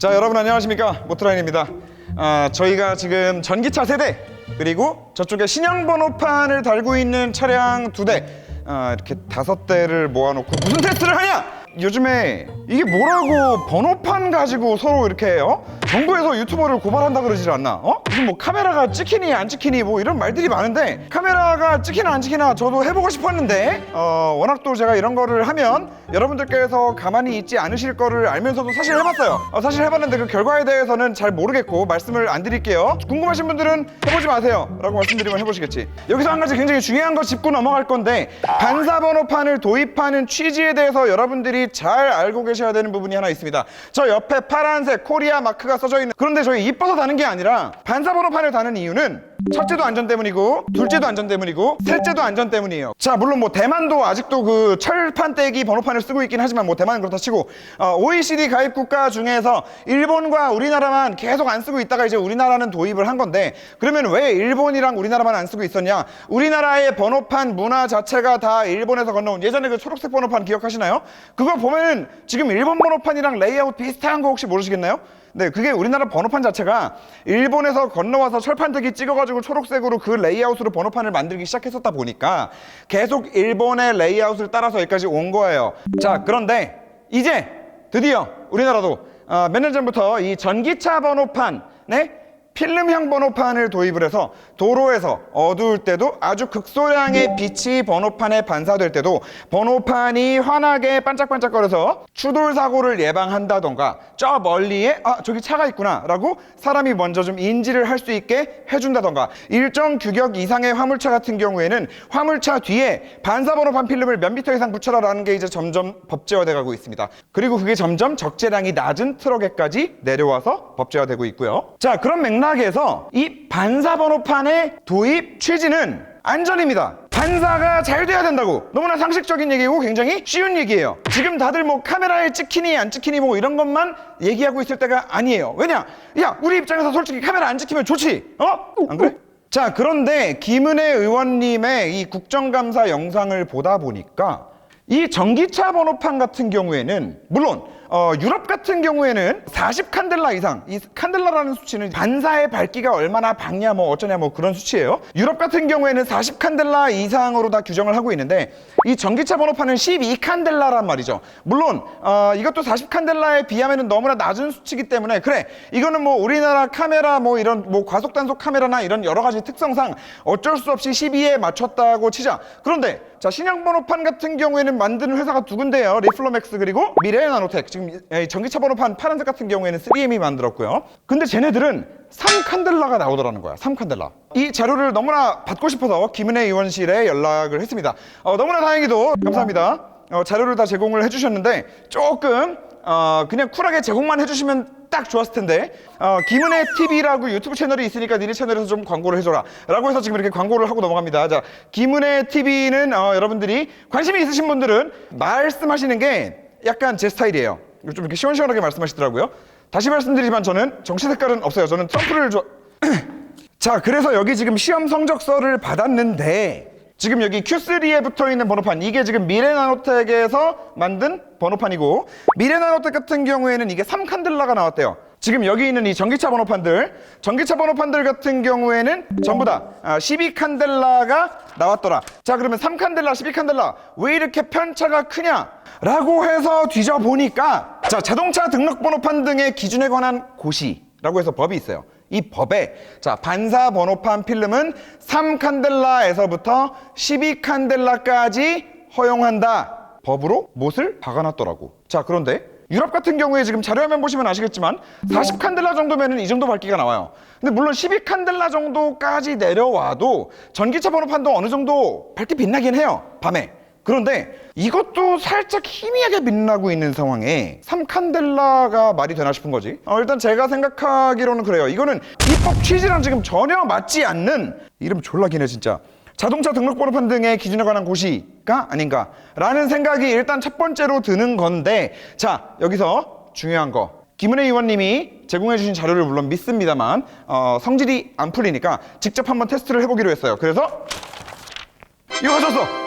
자, 여러분 안녕하십니까, 모트라인입니다. 저희가 지금 전기차 세대 그리고 저쪽에 신형 번호판을 달고 있는 차량 2대 이렇게 5대를 모아놓고 무슨 테스트를 하냐? 요즘에 이게 뭐라고 번호판 가지고 서로 이렇게 정부에서 유튜버를 고발한다 그러질 않나? 무슨 뭐 카메라가 찍히니 안 찍히니 뭐 이런 말들이 많은데, 카메라가 찍히나 안 찍히나 저도 해보고 싶었는데 워낙 또 제가 이런 거를 하면 여러분들께서 가만히 있지 않으실 거를 알면서도 사실 해봤어요. 사실 해봤는데 그 결과에 대해서는 잘 모르겠고 말씀을 안 드릴게요. 궁금하신 분들은 해보지 마세요 라고 말씀드리면 해보시겠지. 여기서 한 가지 굉장히 중요한 거 짚고 넘어갈 건데, 반사 번호판을 도입하는 취지에 대해서 여러분들이 잘 알고 계셔야 되는 부분이 하나 있습니다. 저 옆에 파란색 코리아 마크가 써져 있는, 그런데 저희 이뻐서 다는 게 아니라 반사 번호판을 다는 이유는 첫째도 안전 때문이고 둘째도 안전 때문이고 셋째도 안전 때문이에요. 자, 물론 뭐 대만도 아직도 그 철판 떼기 번호판을 쓰고 있긴 하지만 뭐 대만은 그렇다 치고 OECD 가입 국가 중에서 일본과 우리나라만 계속 안 쓰고 있다가 이제 우리나라는 도입을 한 건데, 그러면 왜 일본이랑 우리나라만 안 쓰고 있었냐? 우리나라의 번호판 문화 자체가 다 일본에서 건너온, 예전에 그 초록색 번호판 기억하시나요? 그거 보면은 지금 일본 번호판이랑 레이아웃 비슷한 거 혹시 모르시겠나요? 네, 그게 우리나라 번호판 자체가 일본에서 건너와서 철판뜨기 찍어가지고 초록색으로 그 레이아웃으로 번호판을 만들기 시작했었다 보니까 계속 일본의 레이아웃을 따라서 여기까지 온 거예요. 자, 그런데 이제 드디어 우리나라도 몇 년 전부터 이 전기차 번호판, 필름형 번호판을 도입을 해서 도로에서 어두울 때도 아주 극소량의 빛이 번호판에 반사될 때도 번호판이 환하게 반짝반짝거려서 추돌 사고를 예방한다던가, 저 멀리에 저기 차가 있구나 라고 사람이 먼저 좀 인지를 할 수 있게 해준다던가, 일정 규격 이상의 화물차 같은 경우에는 화물차 뒤에 반사 번호판 필름을 몇 미터 이상 붙여라 라는 게 이제 점점 법제화돼 가고 있습니다. 그리고 그게 점점 적재량이 낮은 트럭에까지 내려와서 법제화되고 있고요. 자, 그런 맥락에서 이 반사 번호판의 도입 취지는 안전입니다. 반사가 잘 돼야 된다고, 너무나 상식적인 얘기고 굉장히 쉬운 얘기예요. 지금 다들 뭐 카메라에 찍히니 안 찍히니 뭐 이런 것만 얘기하고 있을 때가 아니에요. 왜냐? 야, 우리 입장에서 솔직히 카메라 안 찍히면 좋지, 안 그래? 자, 그런데 김은혜 의원님의 이 국정감사 영상을 보다 보니까 이 전기차 번호판 같은 경우에는, 물론 유럽 같은 경우에는 40칸델라 이상, 이 칸델라라는 수치는 반사의 밝기가 얼마나 밝냐 뭐 어쩌냐 뭐 그런 수치예요. 유럽 같은 경우에는 40칸델라 이상으로 다 규정을 하고 있는데, 이 전기차 번호판은 12칸델라란 말이죠. 물론 이것도 40칸델라에 비하면 너무나 낮은 수치이기 때문에, 그래, 이거는 뭐 우리나라 카메라 뭐 이런 뭐 과속 단속 카메라나 이런 여러 가지 특성상 어쩔 수 없이 12에 맞췄다고 치자. 그런데 자, 신형 번호판 같은 경우에는 만드는 회사가 2군데예요. 리플로맥스 그리고 미래나노텍. 지금 전기차 번호판 파란색 같은 경우에는 3M이 만들었고요. 근데 쟤네들은 3칸델라가 나오더라는 거야. 3칸델라. 이 자료를 너무나 받고 싶어서 김은혜 의원실에 연락을 했습니다. 너무나 다행히도 감사합니다. 자료를 다 제공을 해주셨는데, 조금 그냥 쿨하게 제공만 해주시면 딱 좋았을 텐데, 김은혜 TV라고 유튜브 채널이 있으니까 니네 채널에서 좀 광고를 해줘라 라고 해서 지금 이렇게 광고를 하고 넘어갑니다. 자, 김은혜 TV는 여러분들이 관심이 있으신 분들은 말씀하시는 게 약간 제 스타일이에요. 좀 이렇게 시원시원하게 말씀하시더라고요. 다시 말씀드리지만 저는 정치 색깔은 없어요. 저는 트럼프를 자, 그래서 여기 지금 시험 성적서를 받았는데, 지금 여기 Q3에 붙어있는 번호판, 이게 지금 미래나노텍에서 만든 번호판이고, 미래나노텍 같은 경우에는 이게 3칸델라가 나왔대요. 지금 여기 있는 이 전기차 번호판들 같은 경우에는 전부 다 12칸델라가 나왔더라. 자, 그러면 3칸델라, 12칸델라 왜 이렇게 편차가 크냐? 라고 해서 뒤져보니까, 자, 자동차 등록 번호판 등의 기준에 관한 고시라고 해서 법이 있어요. 이 법에, 자, 반사 번호판 필름은 3칸델라에서부터 12칸델라까지 허용한다. 법으로 못을 박아놨더라고. 자, 그런데 유럽 같은 경우에 지금 자료화면 보시면 아시겠지만 40칸델라 정도면은 이 정도 밝기가 나와요. 근데 물론 12칸델라 정도까지 내려와도 전기차 번호판도 어느 정도 밝게 빛나긴 해요, 밤에. 그런데 이것도 살짝 희미하게 빛나고 있는 상황에 3칸델라가 말이 되나 싶은 거지. 일단 제가 생각하기로는 그래요. 이거는 입법 취지랑 지금 전혀 맞지 않는, 이름 졸라 기네 진짜, 자동차 등록번호판 등의 기준에 관한 고시가 아닌가라는 생각이 일단 첫 번째로 드는 건데, 자, 여기서 중요한 거, 김은혜 의원님이 제공해 주신 자료를 물론 믿습니다만 성질이 안 풀리니까 직접 한번 테스트를 해보기로 했어요. 그래서 이거 가졌어.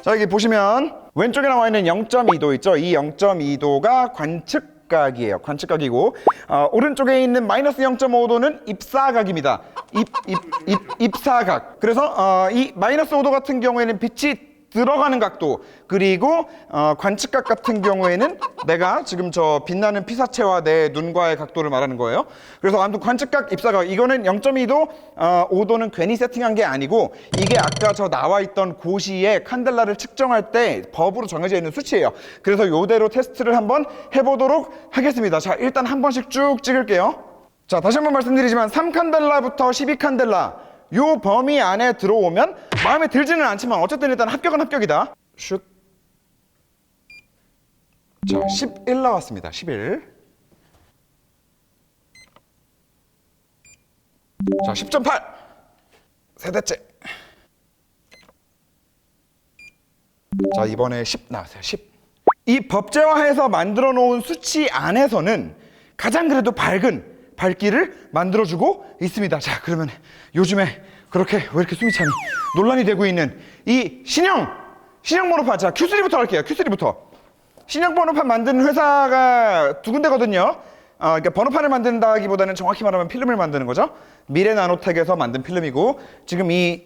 자, 여기 보시면 왼쪽에 나와 있는 0.2도 있죠? 이 0.2도가 관측 관측각이에요. 관측각이고 오른쪽에 있는 마이너스 0.5도는 입사각입니다. 입사각. 그래서 이 마이너스 5도 같은 경우에는 빛이 들어가는 각도, 그리고 관측각 같은 경우에는 내가 지금 저 빛나는 피사체와 내 눈과의 각도를 말하는 거예요. 그래서 아무튼 관측각, 입사각, 이거는 0.2도, 5도는 괜히 세팅한 게 아니고 이게 아까 저 나와 있던 고시의 칸델라를 측정할 때 법으로 정해져 있는 수치예요. 그래서 요대로 테스트를 한번 해보도록 하겠습니다. 자, 일단 한 번씩 쭉 찍을게요. 자, 다시 한번 말씀드리지만 3칸델라부터 12칸델라 요 범위 안에 들어오면 마음에 들지는 않지만 어쨌든 일단 합격은 합격이다. 슛. 자, 11 나왔습니다. 11. 자, 10.8. 세 대째. 자, 이번에 10 나왔어요. 10. 이 법제화해서 만들어 놓은 수치 안에서는 가장 그래도 밝은 밝기를 만들어주고 있습니다. 자, 그러면 요즘에 그렇게 왜 이렇게 숨이 차니 논란이 되고 있는 이 신형 번호판, 자, Q3부터 할게요. Q3부터. 신형 번호판 만드는 회사가 두 군데거든요. 그러니까 번호판을 만든다기보다는 정확히 말하면 필름을 만드는 거죠. 미래나노텍에서 만든 필름이고, 지금 이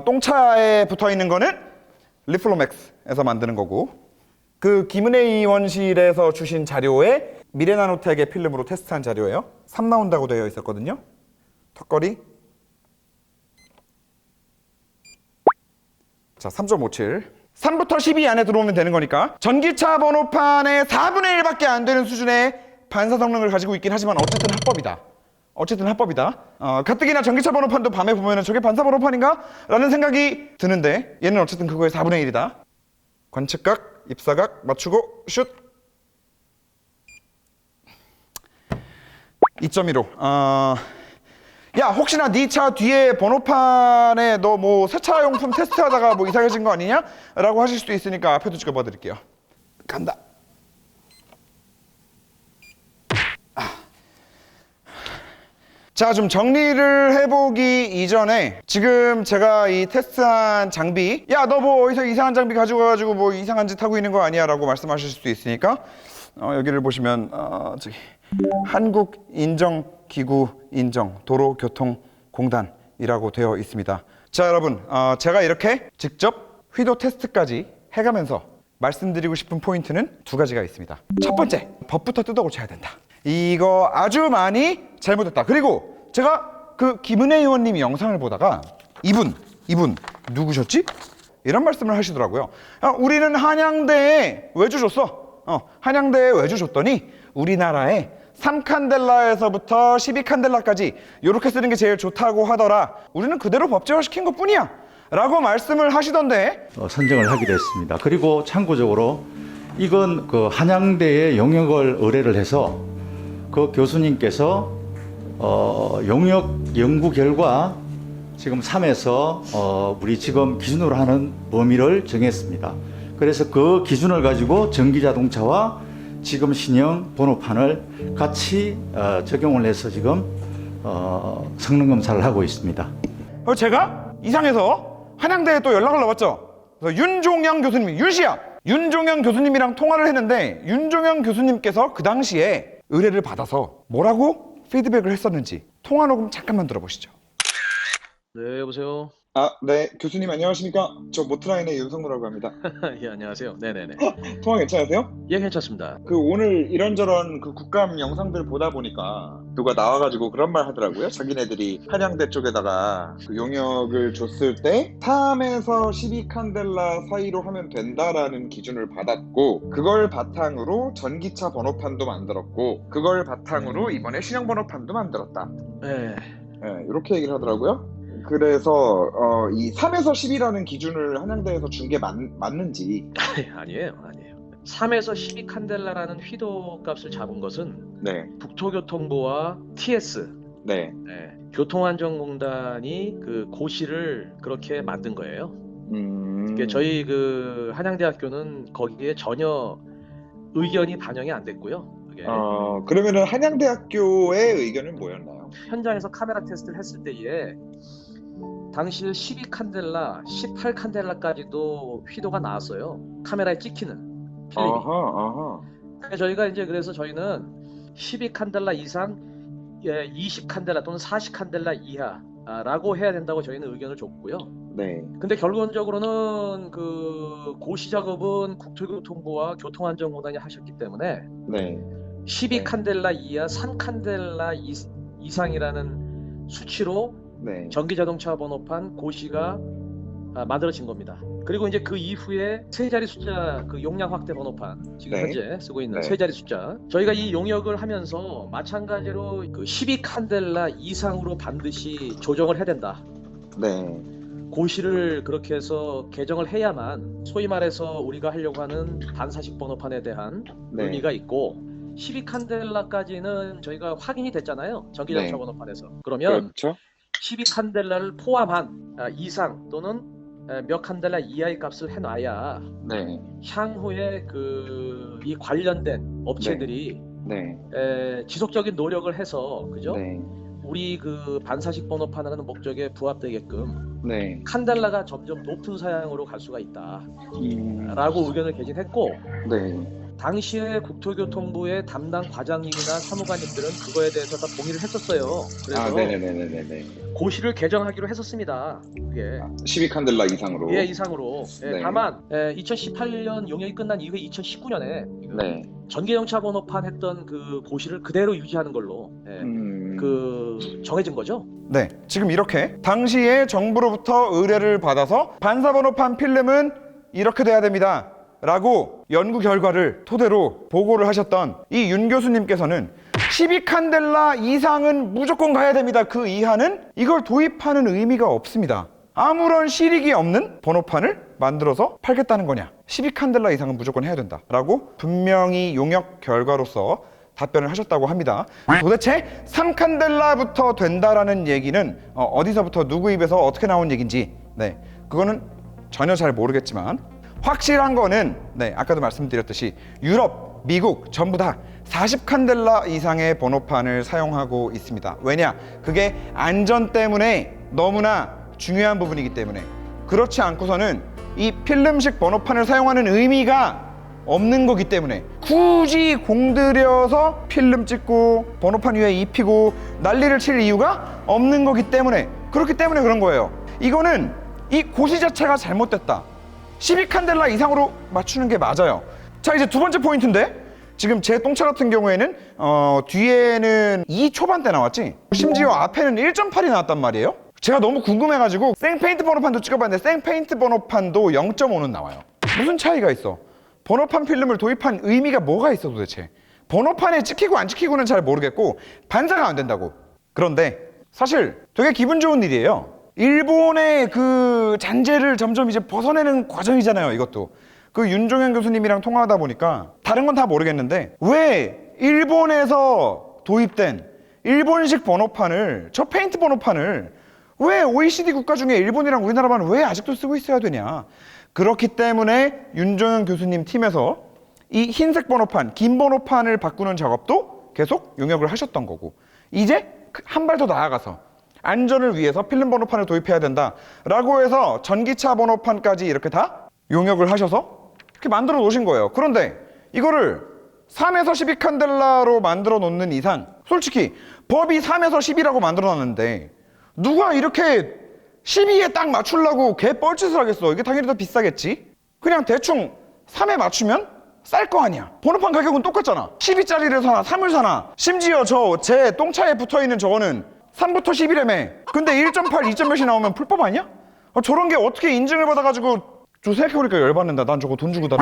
똥차에 붙어 있는 거는 리플로맥스에서 만드는 거고, 그 김은혜 의원실에서 주신 자료에 미래나노텍의 필름으로 테스트한 자료예요. 3 나온다고 되어 있었거든요. 턱걸이. 자, 3.57. 3부터 12 안에 들어오면 되는 거니까 전기차 번호판의 4분의 1밖에 안 되는 수준의 반사 성능을 가지고 있긴 하지만 어쨌든 합법이다. 어쨌든 합법이다. 가뜩이나 전기차 번호판도 밤에 보면은 저게 반사 번호판인가? 라는 생각이 드는데 얘는 어쨌든 그거의 4분의 1이다. 관측각, 입사각 맞추고 슛. 2.15. 야, 혹시나 네 차 뒤에 번호판에 너 뭐 세차용품 테스트하다가 뭐 이상해진 거 아니냐? 라고 하실 수도 있으니까 앞에도 찍어봐 드릴게요. 간다. 자, 좀 정리를 해보기 이전에 지금 제가 이 테스트한 장비, 야, 너 뭐 어디서 이상한 장비 가지고 와가지고 뭐 이상한 짓 하고 있는 거 아니야? 라고 말씀하실 수도 있으니까 여기를 보시면 저기 한국인정기구인정 도로교통공단이라고 되어 있습니다. 자, 여러분, 제가 이렇게 직접 휘도 테스트까지 해가면서 말씀드리고 싶은 포인트는 두 가지가 있습니다. 첫 번째, 법부터 뜯어고쳐야 된다. 이거 아주 많이 잘못했다. 그리고 제가 그 김은혜 의원님이 영상을 보다가 이분 누구셨지? 이런 말씀을 하시더라고요. 우리는 한양대에 외주 줬어. 한양대에 외주 줬더니 우리나라에 3칸델라에서부터 12칸델라까지 이렇게 쓰는 게 제일 좋다고 하더라. 우리는 그대로 법제화 시킨 것 뿐이야 라고 말씀을 하시던데 선정을 하기로 했습니다. 그리고 참고적으로 이건 그 한양대에 용역을 의뢰를 해서 그 교수님께서 용역 연구 결과 지금 3에서 우리 지금 기준으로 하는 범위를 정했습니다. 그래서 그 기준을 가지고 전기자동차와 지금 신형 번호판을 같이 적용을 해서 지금 성능 검사를 하고 있습니다. 제가 이상해서 한양대에 또 연락을 넣었죠. 그래서 윤종영 교수님, 윤종영 교수님이랑 통화를 했는데 윤종영 교수님께서 그 당시에 의뢰를 받아서 뭐라고 피드백을 했었는지 통화 녹음 잠깐만 들어보시죠. 네, 여보세요. 네, 교수님 안녕하십니까? 저 모트라인의 윤성노라고 합니다. 예, 안녕하세요. 네네네. 통화 괜찮으세요? 예, 괜찮습니다. 그 오늘 이런저런 그 국감 영상들 보다 보니까 누가 나와가지고 그런 말 하더라고요. 자기네들이 한양대 쪽에다가 그 용역을 줬을 때 3에서 12칸델라 사이로 하면 된다라는 기준을 받았고, 그걸 바탕으로 전기차 번호판도 만들었고, 그걸 바탕으로 이번에 신형 번호판도 만들었다. 네. 네, 이렇게 얘기를 하더라고요. 그래서 이 3에서 10이라는 기준을 한양대에서 준 게 맞는지. 아니에요. 3에서 12칸델라라는 휘도 값을 잡은 것은 네. 국토교통부와 TS, 네. 교통안전공단이 그 고시를 그렇게 만든 거예요. 그러니까 저희 그 한양대학교는 거기에 전혀 의견이 반영이 안 됐고요. 그게 그러면은 한양대학교의 의견은 뭐였나요? 현장에서 카메라 테스트를 했을 때에 당시 12칸델라, 18칸델라까지도 휘도가 나왔어요. 카메라에 찍히는 필름이. 아하. 저희가 이제 그래서 저희는 12칸델라 이상, 20칸델라 또는 40칸델라 이하라고 해야 된다고 저희는 의견을 줬고요. 네. 근데 결론적으로는 그 고시 작업은 국토교통부와 교통안전공단이 하셨기 때문에 네. 12칸델라 이하 3칸델라 이상이라는 수치로 네. 전기자동차 번호판 고시가 만들어진 겁니다. 그리고 이제 그 이후에 세 자리 숫자 그 용량 확대 번호판 지금 네. 현재 쓰고 있는 네. 세 자리 숫자, 저희가 이 용역을 하면서 마찬가지로 그 12칸델라 이상으로 반드시 조정을 해야 된다. 네. 고시를 그렇게 해서 개정을 해야만 소위 말해서 우리가 하려고 하는 반사식 번호판에 대한 네. 의미가 있고, 12칸델라까지는 저희가 확인이 됐잖아요, 전기자동차 네. 번호판에서. 그러면 그렇죠. 12칸델라를 포함한 이상 또는 몇 칸델라 이하의 값을 해놔야 네. 향후에 이 관련된 업체들이 네. 지속적인 노력을 해서, 그죠? 네. 우리 그 반사식 번호판이라는 목적에 부합되게끔 네. 칸델라가 점점 높은 사양으로 갈 수가 있다 음. 라고 의견을 개진했고, 네. 당시에 국토교통부의 담당 과장님이나 사무관님들은 그거에 대해서 다 동의를 했었어요. 그래서 아, 네네네네네. 고시를 개정하기로 했었습니다. 그게 12칸델라 이상으로. 예, 이상으로. 예, 네. 다만 2018년 용역이 끝난 이후에 2019년에 네. 전기자동차 번호판 했던 그 고시를 그대로 유지하는 걸로 그 정해진 거죠. 네, 지금 이렇게 당시에 정부로부터 의뢰를 받아서 반사번호판 필름은 이렇게 돼야 됩니다 라고 연구 결과를 토대로 보고를 하셨던 이 윤 교수님께서는 12칸델라 이상은 무조건 가야 됩니다, 그 이하는 이걸 도입하는 의미가 없습니다, 아무런 실익이 없는 번호판을 만들어서 팔겠다는 거냐, 12칸델라 이상은 무조건 해야 된다 라고 분명히 용역 결과로서 답변을 하셨다고 합니다. 도대체 3칸델라부터 된다라는 얘기는 어디서부터 누구 입에서 어떻게 나온 얘기인지, 네, 그거는 전혀 잘 모르겠지만 확실한 거는, 네, 아까도 말씀드렸듯이 유럽, 미국 전부 다 40칸델라 이상의 번호판을 사용하고 있습니다. 왜냐? 그게 안전 때문에 너무나 중요한 부분이기 때문에. 그렇지 않고서는 이 필름식 번호판을 사용하는 의미가 없는 거기 때문에 굳이 공들여서 필름 찍고 번호판 위에 입히고 난리를 칠 이유가 없는 거기 때문에, 그렇기 때문에 그런 거예요. 이거는 이 고시 자체가 잘못됐다, 12칸델라 이상으로 맞추는 게 맞아요. 자, 이제 두 번째 포인트인데, 지금 제 똥차 같은 경우에는 뒤에는 2 초반대 나왔지, 심지어 앞에는 1.8이 나왔단 말이에요. 제가 너무 궁금해가지고 생페인트 번호판도 찍어봤는데 생페인트 번호판도 0.5는 나와요. 무슨 차이가 있어? 번호판 필름을 도입한 의미가 뭐가 있어 도대체? 번호판에 찍히고 안 찍히고는 잘 모르겠고 반사가 안 된다고. 그런데 사실 되게 기분 좋은 일이에요. 일본의 그 잔재를 점점 이제 벗어내는 과정이잖아요, 이것도. 그 윤종현 교수님이랑 통화하다 보니까 다른 건 다 모르겠는데 왜 일본에서 도입된 일본식 번호판을, 저 페인트 번호판을 왜 OECD 국가 중에 일본이랑 우리나라만 왜 아직도 쓰고 있어야 되냐. 그렇기 때문에 윤종현 교수님 팀에서 이 흰색 번호판, 긴 번호판을 바꾸는 작업도 계속 용역을 하셨던 거고, 이제 한 발 더 나아가서 안전을 위해서 필름 번호판을 도입해야 된다라고 해서 전기차 번호판까지 이렇게 다 용역을 하셔서 이렇게 만들어 놓으신 거예요. 그런데 이거를 3에서 12칸델라로 만들어 놓는 이상 솔직히 법이 3에서 10이라고 만들어 놨는데 누가 이렇게 12에 딱 맞추려고 개 뻘짓을 하겠어. 이게 당연히 더 비싸겠지. 그냥 대충 3에 맞추면 쌀 거 아니야. 번호판 가격은 똑같잖아. 12짜리를 사나 3을 사나, 심지어 제 똥차에 붙어있는 저거는 3부터 10이라며. 근데 1.8, 2점 몇이 나오면 불법 아니야? 저런 게 어떻게 인증을 받아가지고, 저 생각해보니까 열받는다. 난 저거 돈 주고 다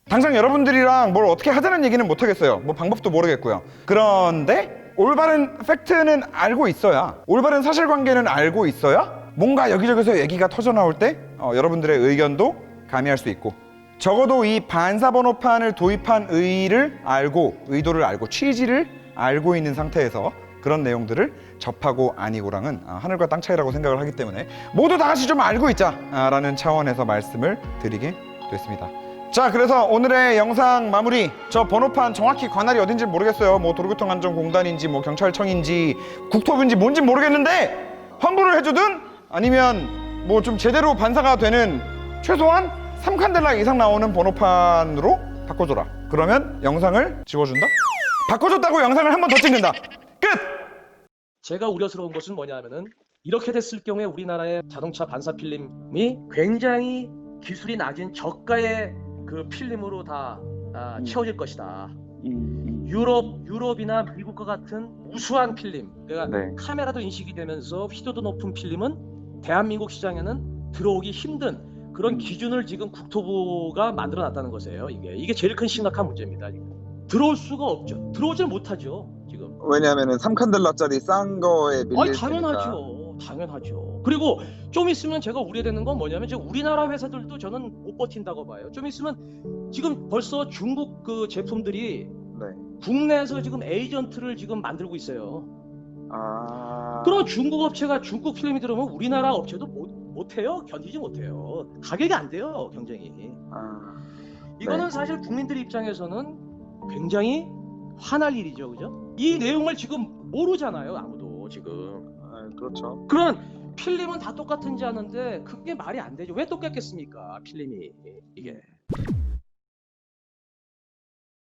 당장 여러분들이랑 뭘 어떻게 하자는 얘기는 못하겠어요. 뭐 방법도 모르겠고요. 그런데 올바른 팩트는 알고 있어야, 올바른 사실관계는 알고 있어야 뭔가 여기저기서 얘기가 터져나올 때 여러분들의 의견도 가미할 수 있고, 적어도 이 반사번호판을 도입한 의도를 알고 취지를 알고 있는 상태에서 그런 내용들을 접하고 아니고랑은 하늘과 땅 차이라고 생각을 하기 때문에 모두 다 같이 좀 알고 있자라는 차원에서 말씀을 드리게 됐습니다. 자, 그래서 오늘의 영상 마무리. 저 번호판 정확히 관할이 어딘지 모르겠어요. 뭐 도로교통안전공단인지 뭐 경찰청인지 국토부인지 뭔지 모르겠는데 환불을 해주든 아니면 뭐 좀 제대로 반사가 되는 최소한 3칸델라 이상 나오는 번호판으로 바꿔줘라. 그러면 영상을 지워준다. 바꿔줬다고 영상을 한 번 더 찍는다. 끝. 제가 우려스러운 것은 뭐냐면은 이렇게 됐을 경우에 우리나라의 자동차 반사 필름이 굉장히 기술이 낮은 저가의 그 필름으로 다 채워질 것이다. 유럽이나 미국과 같은 우수한 필름, 그러니까 네. 카메라도 인식이 되면서 휘도도 높은 필름은 대한민국 시장에는 들어오기 힘든 그런 기준을 지금 국토부가 만들어놨다는 것이에요. 이게 제일 큰 심각한 문제입니다. 들어올 수가 없죠. 들어오질 못하죠. 지금. 왜냐하면은 3칸델라짜리 싼 거에 밀릴 테니까. 당연하죠. 그리고 좀 있으면 제가 우려되는 건 뭐냐면 지금 우리나라 회사들도 저는 못 버틴다고 봐요. 좀 있으면 지금 벌써 중국 그 제품들이 네. 국내에서 지금 에이전트를 지금 만들고 있어요. 아. 그럼 중국 업체가 중국 필름이 들어오면 우리나라 업체도 못해요. 견디지 못해요. 가격이 안 돼요. 경쟁이. 아. 이거는 네. 사실 국민들 입장에서는 굉장히 화날 일이죠. 그죠? 이 내용을 지금 모르잖아요. 아무도 지금. 그렇죠. 그런 필름은 다 똑같은지 아는데 그게 말이 안 되죠. 왜 똑같겠습니까? 필름이 이게.